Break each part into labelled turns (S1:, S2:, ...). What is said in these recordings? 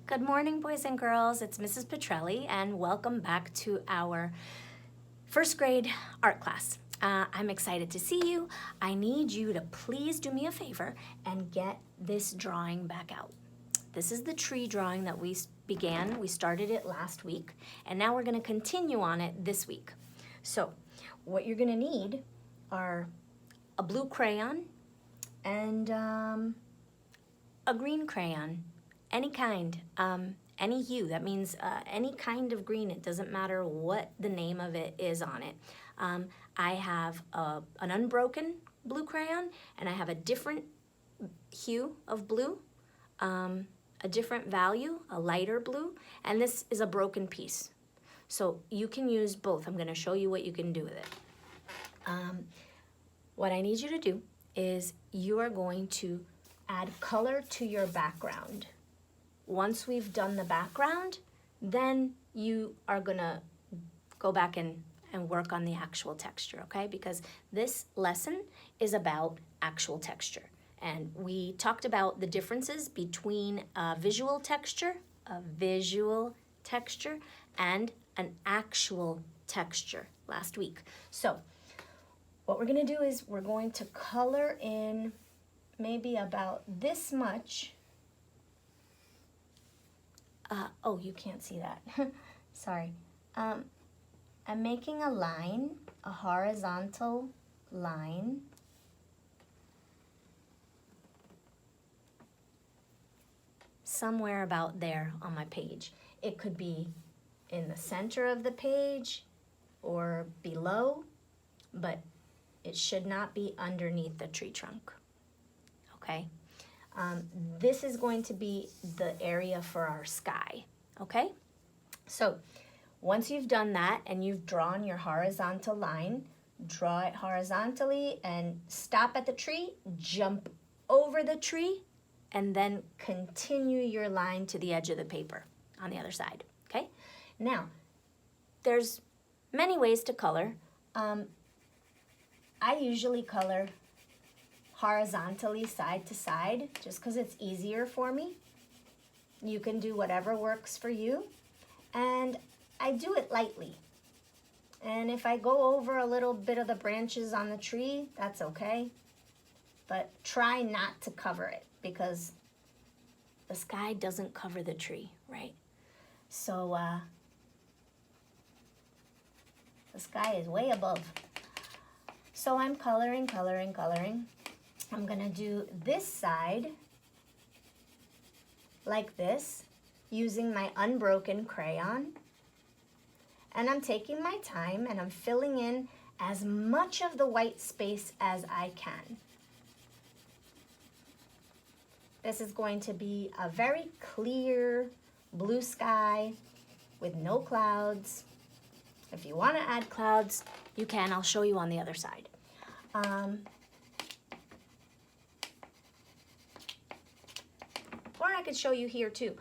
S1: Good morning, boys and girls. It's Mrs. Petrelli, and welcome back to our first grade art class. I'm excited to see you. I need you to please do me a favor and get this drawing back out. This is the tree drawing that we began. We started it last week, and now we're going to continue on it this week. So what you're going to need are a blue crayon and a green crayon. Any kind, any hue. That means any kind of green. It doesn't matter what the name of it is on it. I have an unbroken blue crayon, and I have a different hue of blue, a different value, a lighter blue, and this is a broken piece. So you can use both. I'm going to show you what you can do with it. What I need you to do is you are going to add color to your background. Once we've done the background, then you are gonna go back and work on the actual texture, okay? Because this lesson is about actual texture. And we talked about the differences between a visual texture, and an actual texture last week. So what we're gonna do is we're going to color in maybe about this much. Oh, you can't see that. Sorry. I'm making a line, a horizontal line. Somewhere about there on my page. It could be in the center of the page or below, but it should not be underneath the tree trunk, okay? This is going to be the area for our sky, okay? So once you've done that and you've drawn your horizontal line, draw it horizontally and stop at the tree, jump over the tree, and then continue your line to the edge of the paper on the other side, okay? Now, there's many ways to color. I usually color horizontally side to side just because it's easier for me. You can do whatever works for you, and I do it lightly. And if I go over a little bit of the branches on the tree, that's okay, but try not to cover it because the sky doesn't cover the tree, right? So the sky is way above. So I'm coloring. I'm gonna do this side like this using my unbroken crayon. And I'm taking my time and I'm filling in as much of the white space as I can. This is going to be a very clear blue sky with no clouds. If you want to add clouds, you can. I'll show you on the other side. Or I could show you here too.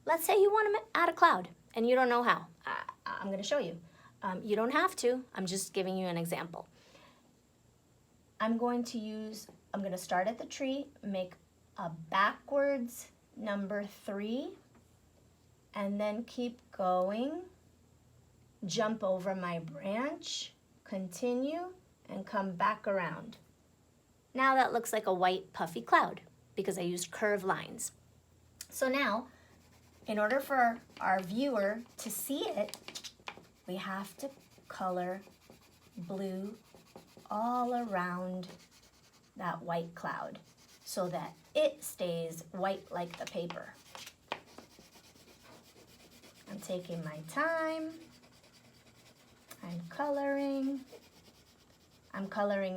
S1: Let's say you want to add a cloud and you don't know how. I'm going to show you. You don't have to. I'm just giving you an example. I'm going to start at the tree, make a backwards number 3, and then keep going. Jump over my branch, continue, and come back around. Now that looks like a white puffy cloud because I used curved lines. So now, in order for our viewer to see it, we have to color blue all around that white cloud so that it stays white like the paper. I'm taking my time. I'm coloring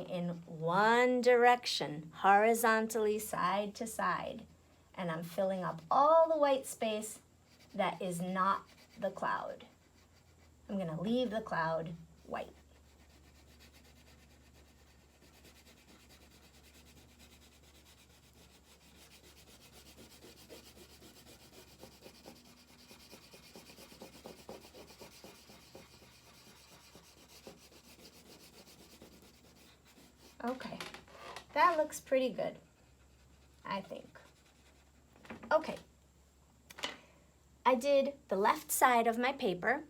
S1: in one direction, horizontally side to side, and I'm filling up all the white space that is not the cloud. I'm going to leave the cloud white. Okay, that looks pretty good, I think. Okay, I did the left side of my paper.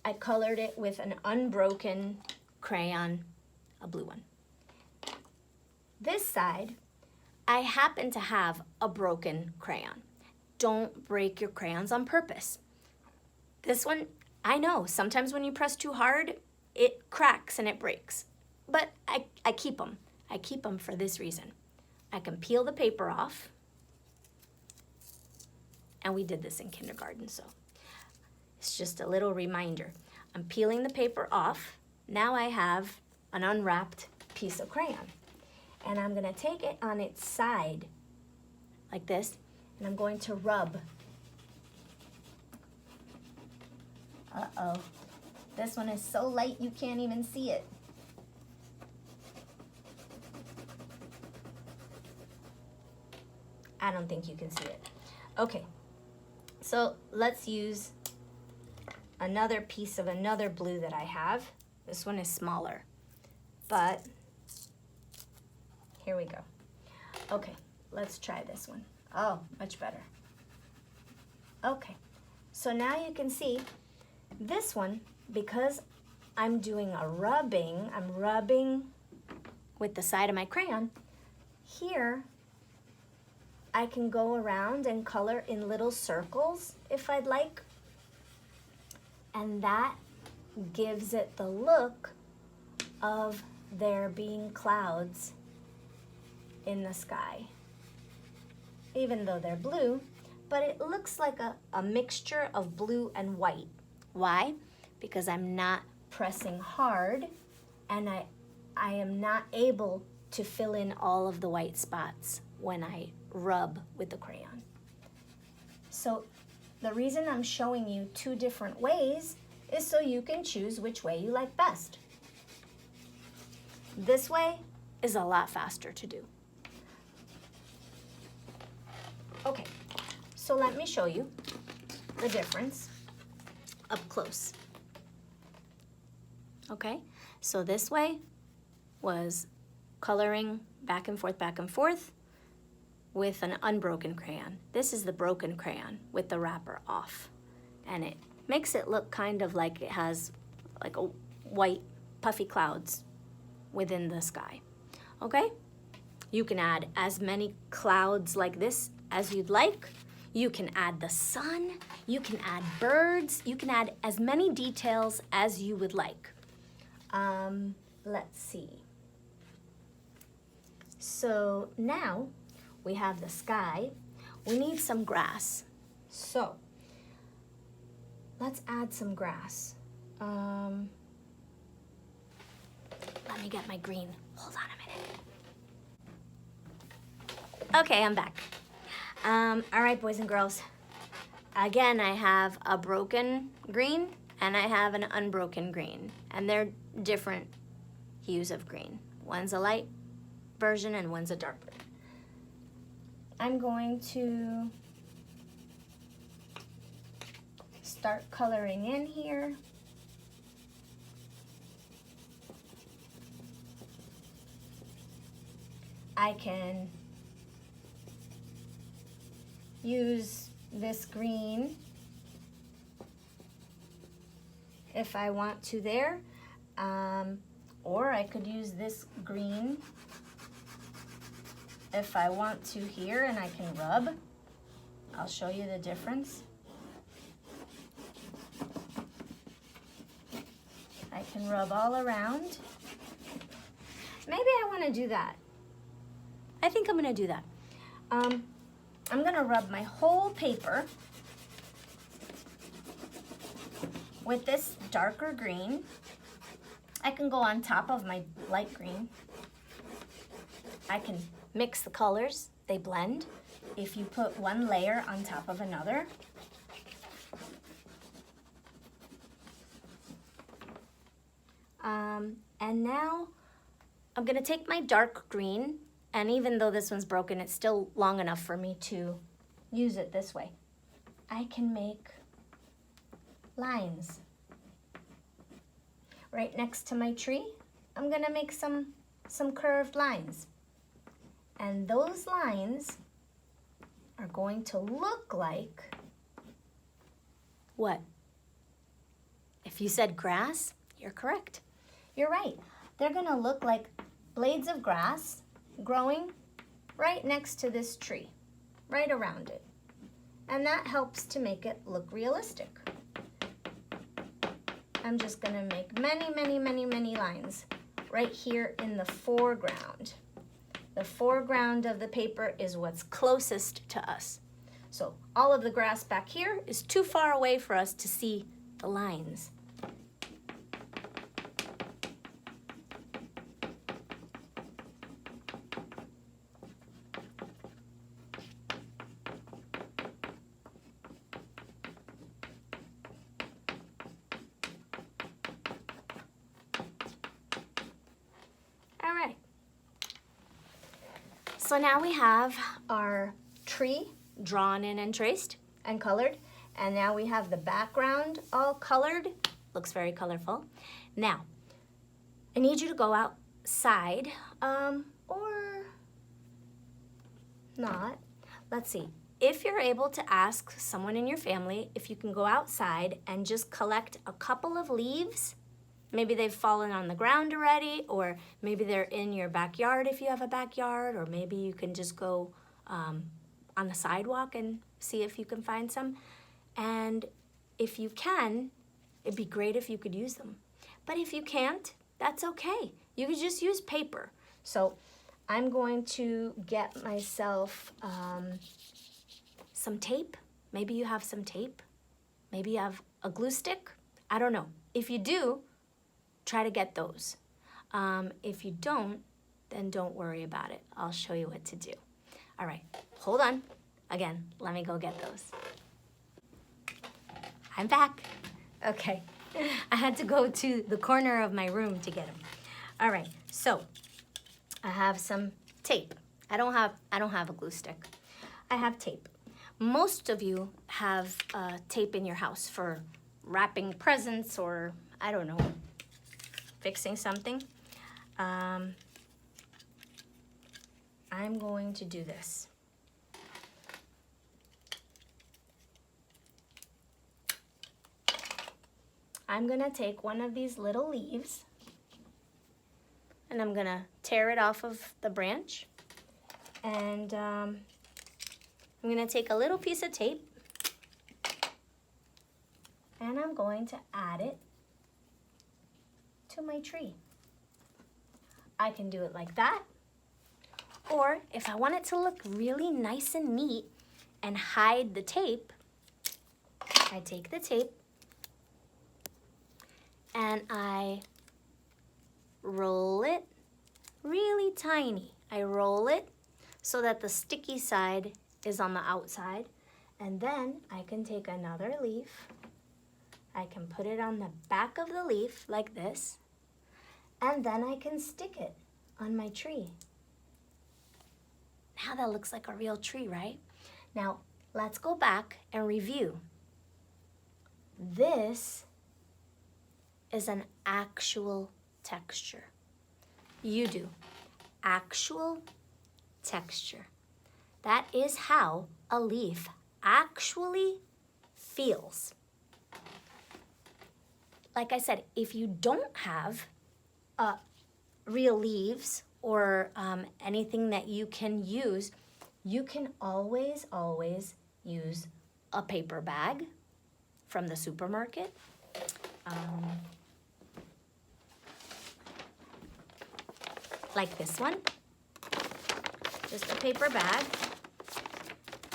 S1: I colored it with an unbroken crayon, a blue one. This side, I happen to have a broken crayon. Don't break your crayons on purpose. This one, I know, sometimes when you press too hard, it cracks and it breaks. But I keep them. I keep them for this reason. I can peel the paper off. And we did this in kindergarten, so it's just a little reminder. I'm peeling the paper off. Now I have an unwrapped piece of crayon. And I'm gonna take it on its side, like this, and I'm going to rub. Uh-oh, this one is so light you can't even see it. I don't think you can see it. Okay, so let's use another piece of another blue that I have. This one is smaller, but here we go. Okay, let's try this one. Oh, much better. Okay, so now you can see this one, because I'm doing a rubbing, I'm rubbing with the side of my crayon. Here, I can go around and color in little circles if I'd like. And that gives it the look of there being clouds in the sky, even though they're blue, but it looks like a mixture of blue and white. Why? Because I'm not pressing hard and I am not able to fill in all of the white spots when I rub with the crayon. So the reason I'm showing you two different ways is so you can choose which way you like best. This way is a lot faster to do. Okay, so let me show you the difference up close. Okay, so this way was coloring back and forth with an unbroken crayon. This is the broken crayon with the wrapper off. And it makes it look kind of like it has like a white puffy clouds within the sky. Okay? You can add as many clouds like this as you'd like. You can add the sun, you can add birds, you can add as many details as you would like. Let's see. So now we have the sky. We need some grass. So let's add some grass. Let me get my green. Hold on a minute. Okay, I'm back. All right, boys and girls. Again, I have a broken green and I have an unbroken green, and they're different hues of green. One's a light version and one's a dark version. I'm going to start coloring in here. I can use this green if I want to there, or I could use this green if I want to here, and I can rub. I'll show you the difference. I can rub all around. Maybe I want to do that. I think I'm going to do that. I'm going to rub my whole paper with this darker green. I can go on top of my light green. I can mix the colors, they blend. If you put one layer on top of another. And now I'm gonna take my dark green, and even though this one's broken, it's still long enough for me to use it this way. I can make lines. Right next to my tree, I'm gonna make some curved lines. And those lines are going to look like What? If you said grass, you're correct. You're right. They're gonna look like blades of grass growing right next to this tree, right around it. And that helps to make it look realistic. I'm just gonna make many, many, many, many lines right here in the foreground. The foreground of the paper is what's closest to us. So all of the grass back here is too far away for us to see the lines. All right. So now we have our tree drawn in and traced and colored. And now we have the background all colored. Looks very colorful. Now, I need you to go outside, or not. Let's see. If you're able to ask someone in your family if you can go outside and just collect a couple of leaves. Maybe they've fallen on the ground already, or maybe they're in your backyard if you have a backyard, or maybe you can just go on the sidewalk and see if you can find some. And if you can, it'd be great if you could use them. But if you can't, that's okay. You could just use paper. So I'm going to get myself some tape. Maybe you have some tape. Maybe you have a glue stick. I don't know. If you do, try to get those. If you don't, then don't worry about it. I'll show you what to do. All right, hold on. Again, let me go get those. I'm back. Okay, I had to go to the corner of my room to get them. All right, so I have some tape. I don't have a glue stick. I have tape. Most of you have tape in your house for wrapping presents, or I don't know, fixing something. I'm going to do this. I'm gonna take one of these little leaves and I'm gonna tear it off of the branch, and I'm gonna take a little piece of tape and I'm going to add it to my tree. I can do it like that, or if I want it to look really nice and neat and hide the tape, I take the tape and I roll it really tiny. I roll it so that the sticky side is on the outside, and then I can take another leaf. I can put it on the back of the leaf like this, and then I can stick it on my tree. Now that looks like a real tree, right? Now, let's go back and review. This is an actual texture. You do. Actual texture. That is how a leaf actually feels. Like I said, if you don't have real leaves or anything that you can use, you can always use a paper bag from the supermarket. Like this one, just a paper bag,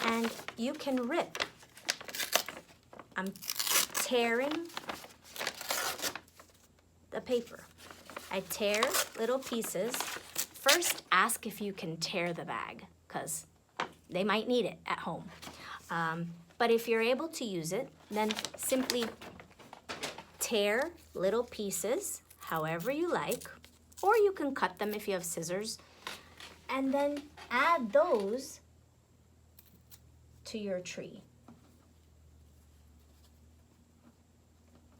S1: and you can rip. I'm tearing the paper. I tear little pieces. First, ask if you can tear the bag, because they might need it at home. But if you're able to use it, then simply tear little pieces however you like, or you can cut them if you have scissors, and then add those to your tree.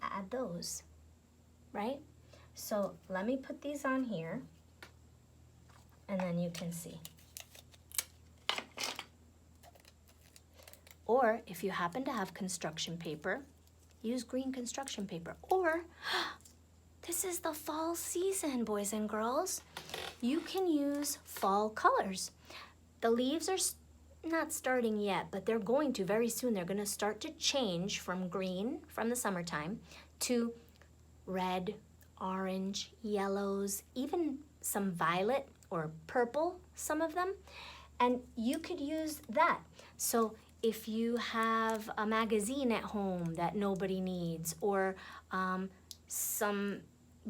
S1: Add those, right? So let me put these on here, and then you can see. Or if you happen to have construction paper, use green construction paper. Or, this is the fall season, boys and girls. You can use fall colors. The leaves are not starting yet, but they're going to very soon. They're going to start to change from green from the summertime to red, orange, yellows, even some violet or purple, some of them. And you could use that. So if you have a magazine at home that nobody needs, or some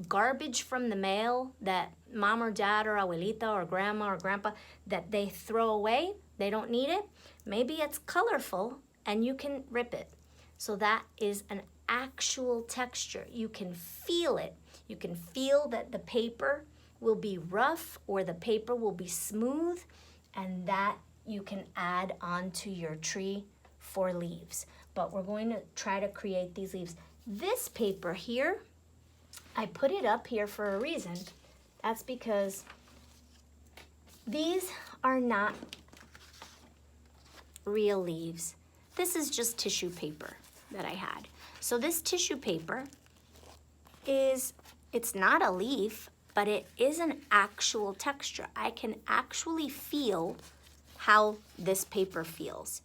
S1: garbage from the mail that mom or dad or abuelita or grandma or grandpa that they throw away, they don't need it, maybe it's colorful and you can rip it. So that is an actual texture. You can feel it. You can feel that the paper will be rough or the paper will be smooth, and that you can add onto your tree for leaves. But we're going to try to create these leaves. This paper here, I put it up here for a reason. That's because these are not real leaves. This is just tissue paper that I had. So this tissue paper it's not a leaf, but it is an actual texture. I can actually feel how this paper feels.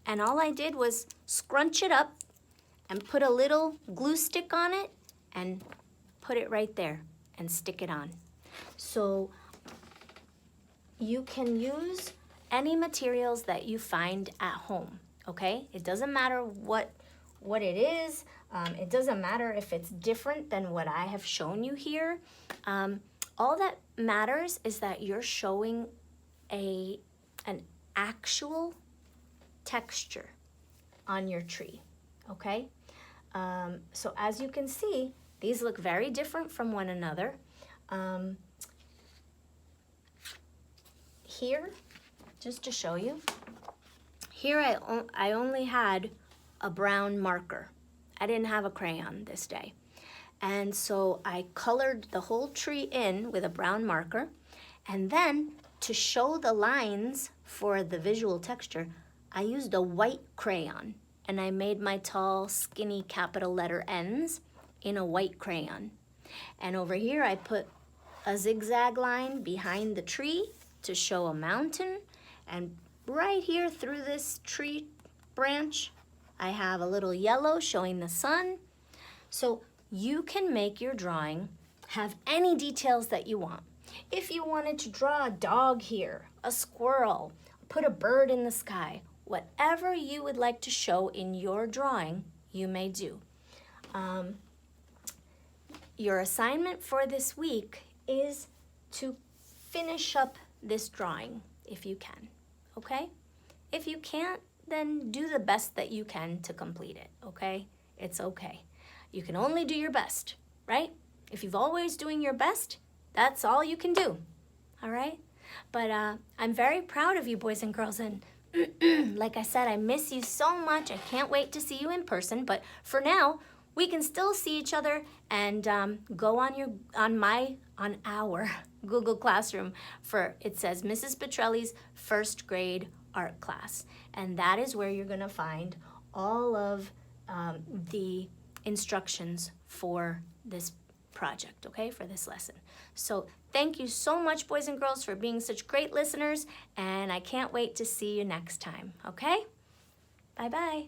S1: And all I did was scrunch it up and put a little glue stick on it and put it right there and stick it on. So you can use any materials that you find at home, okay? It doesn't matter what it is. It doesn't matter if it's different than what I have shown you here. All that matters is that you're showing an actual texture on your tree, okay? So as you can see, these look very different from one another. Here, just to show you, here I only had a brown marker. I didn't have a crayon this day. And so I colored the whole tree in with a brown marker. And then to show the lines for the visual texture, I used a white crayon. And I made my tall, skinny capital letter N's in a white crayon. And over here I put a zigzag line behind the tree to show a mountain. And right here through this tree branch, I have a little yellow showing the sun. So you can make your drawing have any details that you want. If you wanted to draw a dog here, a squirrel, put a bird in the sky, whatever you would like to show in your drawing, you may do. Your assignment for this week is to finish up this drawing if you can, okay? If you can't, then do the best that you can to complete it, okay? It's okay. You can only do your best, right? If you've always doing your best, that's all you can do, all right? But I'm very proud of you, boys and girls, and like I said, I miss you so much. I can't wait to see you in person, but for now, we can still see each other and go on our Google Classroom for, it says Mrs. Petrelli's first grade art class. And that is where you're gonna find all of the instructions for this project, okay, for this lesson. So thank you so much, boys and girls, for being such great listeners, and I can't wait to see you next time, okay? Bye-bye.